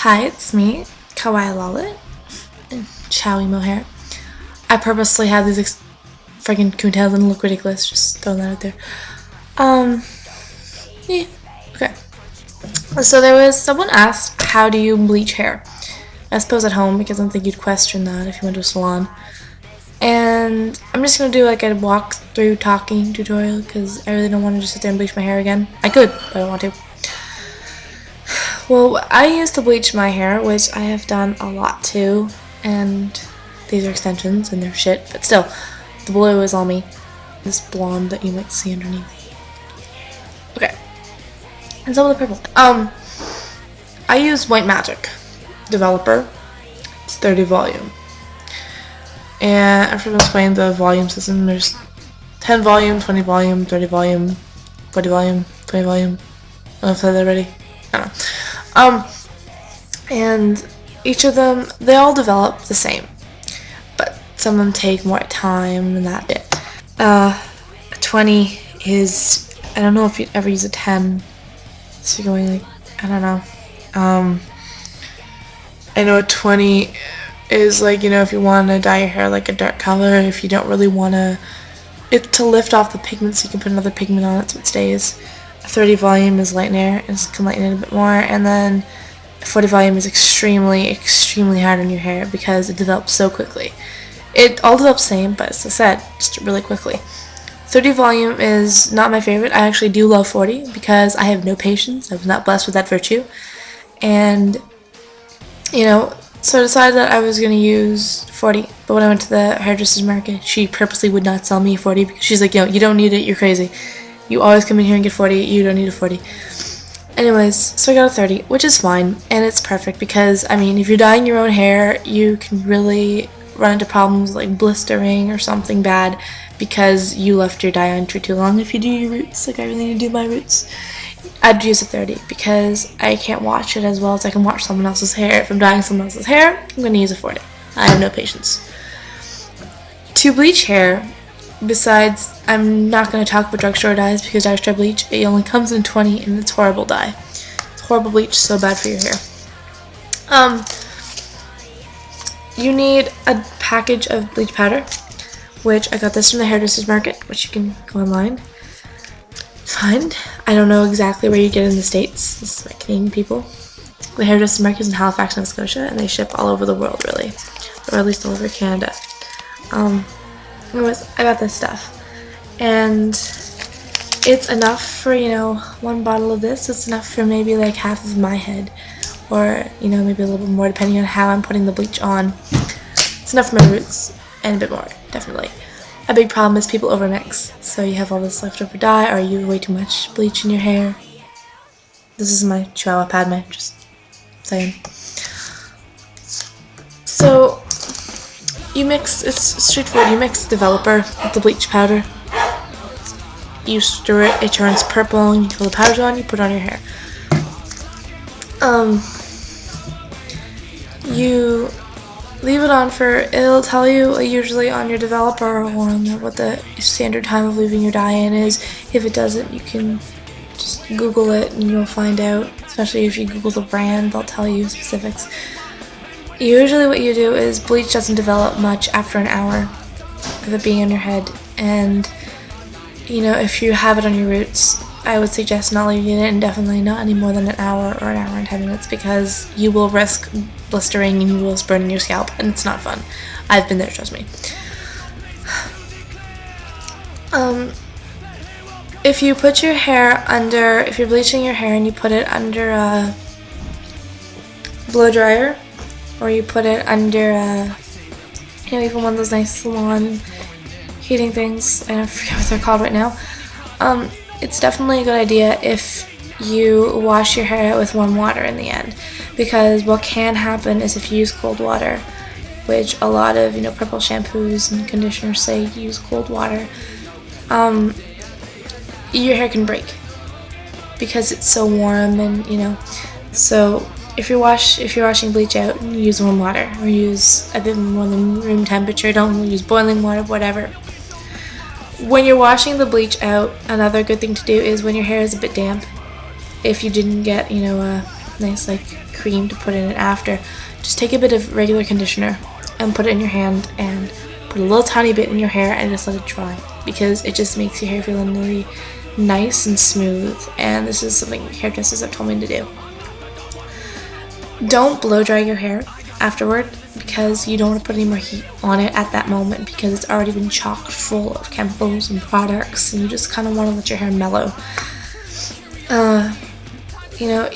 Hi, it's me, Kawaii Lollet, and Chowie Mohair. I purposely have these friggin' coontails and look ridiculous, just throwing that out there. Yeah, okay. So there was someone asked, how do you bleach hair? I suppose at home, because I don't think you'd question that if you went to a salon. And I'm just gonna do like a walk-through talking tutorial, because I really don't want to just sit there and bleach my hair again. I could, but I don't want to. Well, I used to bleach my hair, which I have done a lot too, and these are extensions and they're shit, but still, the blue is on me. This blonde that you might see underneath. Okay. And some of the purple. I use White Magic Developer. It's 30 volume. And after I've explained the volume system, there's 10 volume, 20 volume, 30 volume, 40 volume, 20 volume. I don't know if I said that already. I don't know. And each of them, they all develop the same, but some of them take more time than that bit. 20 is, I don't know if you'd ever use a 10, so you're going like, I don't know. I know a 20 is like, you know, if you want to dye your hair like a dark color, if you don't really want to, it's to lift off the pigment so you can put another pigment on it so it stays. 30 volume is light hair, and it can lighten it a bit more, and then 40 volume is extremely hard on your hair because it develops so quickly. It all develops the same, but as I said, just really quickly. 30 volume is not my favorite. I actually do love 40 because I have no patience. I was not blessed with that virtue, and you know, so I decided that I was going to use 40, but when I went to the hairdresser's market, she purposely would not sell me 40 because she's like, yo, you don't need it, you're crazy. You always come in here and get 40, you don't need a 40. Anyways, so I got a 30, which is fine, and it's perfect because, I mean, if you're dyeing your own hair, you can really run into problems like blistering or something bad because you left your dye on for too long if you do your roots, like I really need to do my roots. I'd use a 30 because I can't watch it as well as I can watch someone else's hair. If I'm dyeing someone else's hair, I'm going to use a 40. I have no patience. To bleach hair, besides, I'm not going to talk about drugstore dyes because drugstore bleach, it only comes in 20 and it's horrible dye. It's horrible bleach, so bad for your hair. You need a package of bleach powder, which I got this from the hairdresser's market, which you can go online find. I don't know exactly where you get it in the States. This is my Canadian people. The hairdresser's market is in Halifax, Nova Scotia, and they ship all over the world, really, or at least all over Canada. Anyways, I got this stuff, and it's enough for, you know, one bottle of this. It's enough for maybe like half of my head, or, you know, maybe a little bit more depending on how I'm putting the bleach on. It's enough for my roots, and a bit more, definitely. A big problem is people overmix, so you have all this leftover dye, or you have way too much bleach in your hair. This is my Chihuahua Padme, just saying. So you mix, it's straightforward, you mix the developer with the bleach powder, you stir it, it turns purple, and you fill the powder on, you put it on your hair. You leave it on for, it'll tell you usually on your developer or on what the standard time of leaving your dye in is. If it doesn't, you can just Google it and you'll find out, especially if you Google the brand, they'll tell you specifics. Usually what you do is bleach doesn't develop much after an hour of it being on your head, and you know, if you have it on your roots, I would suggest not leaving it in, definitely not any more than an hour or an hour and 10 minutes, because you will risk blistering and you will risk burning your scalp, and it's not fun. I've been there, trust me. If you put your hair under, if you're bleaching your hair and you put it under a blow dryer, or you put it under you know, even one of those nice salon heating things, I forget what they're called right now, it's definitely a good idea if you wash your hair out with warm water in the end, because what can happen is if you use cold water, which a lot of, you know, purple shampoos and conditioners say use cold water, your hair can break because it's so warm, and you know, so if you're washing bleach out, use warm water, or use a bit more than room temperature. Don't use boiling water, whatever. When you're washing the bleach out, another good thing to do is when your hair is a bit damp, if you didn't get, you know, nice like cream to put in it after, just take a bit of regular conditioner and put it in your hand and put a little tiny bit in your hair and just let it dry, because it just makes your hair feel really nice and smooth. And this is something hairdressers have told me to do. Don't blow dry your hair afterward, because you don't want to put any more heat on it at that moment, because it's already been chock full of chemicals and products, and you just kind of want to let your hair mellow. You know,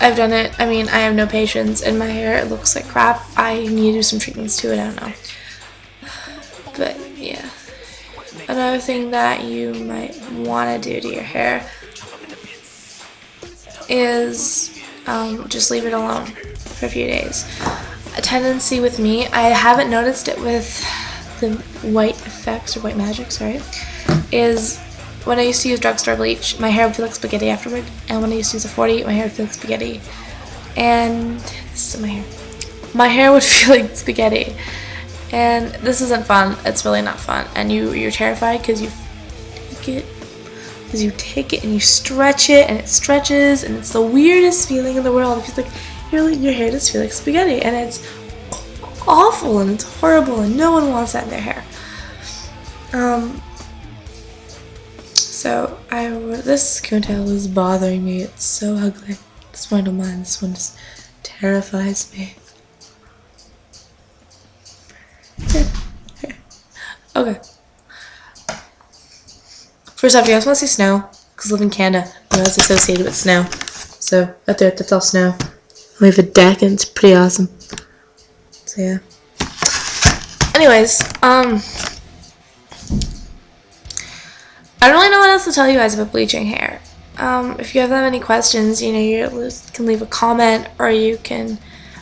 I've done it. I mean, I have no patience, and my hair looks like crap. I need to do some treatments to it, I don't know. But yeah, another thing that you might want to do to your hair is just leave it alone for a few days. A tendency with me, I haven't noticed it with the white effects or white magic, sorry, is when I used to use drugstore bleach, my hair would feel like spaghetti afterward, and when I used to use a 40, my hair would feel like spaghetti. And this is my hair. My hair would feel like spaghetti, and this isn't fun. It's really not fun, and you're terrified because you take it and you stretch it, and it stretches, and it's the weirdest feeling in the world. It feels like your hair just feels like spaghetti, and it's awful and it's horrible, and no one wants that in their hair. So this coontail is bothering me. It's so ugly. This one I don't mind. This one just terrifies me. Okay. First off, you guys want to see snow? Because I live in Canada, you know, it's associated with snow. So right there, that's all snow. We have a deck and it's pretty awesome. So yeah. Anyways, I don't really know what else to tell you guys about bleaching hair. If you have any questions, you know, you can leave a comment, or you can,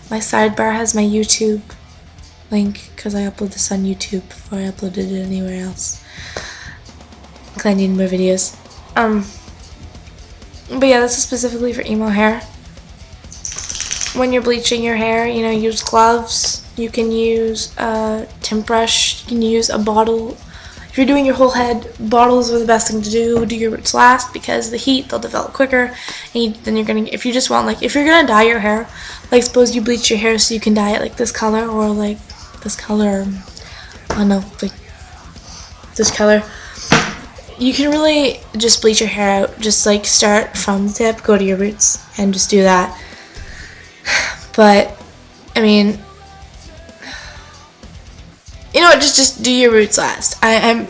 my sidebar has my YouTube link, because I upload this on YouTube before I uploaded it anywhere else, because I need more videos. But yeah, this is specifically for emo hair. When you're bleaching your hair, you know, use gloves, you can use a tint brush, you can use a bottle. If you're doing your whole head, bottles are the best thing to do. Do your roots last, because the heat, they'll develop quicker. And then you're gonna, if you just want, like, if you're gonna dye your hair, like suppose you bleach your hair so you can dye it like this color, or like this color, I don't know, like this color. You can really just bleach your hair out. Just like start from the tip, go to your roots, and just do that. But I mean, you know what, just do your roots last. I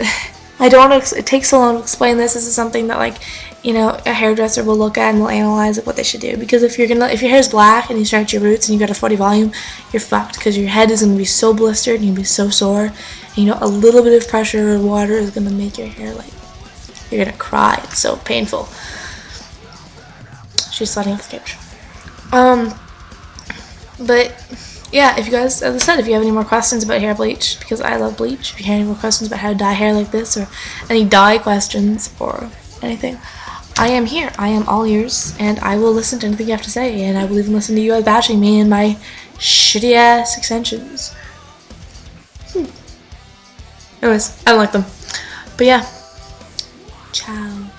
don't want to, it takes so long to explain this. This is something that, like, you know, a hairdresser will look at and they'll analyze like what they should do. Because if your hair is black and you start at your roots and you got a 40 volume, you're fucked, because your head is going to be so blistered and you'll be so sore. And, you know, a little bit of pressure or water is going to make your hair, like, you're going to cry. It's so painful. She's sliding off the couch. But yeah, if you guys, as I said, if you have any more questions about hair bleach, because I love bleach, if you have any more questions about how to dye hair like this, or any dye questions or anything, I am here. I am all ears, and I will listen to anything you have to say, and I will even listen to you guys bashing me and my shitty ass extensions. Anyways, I don't like them. But yeah, ciao.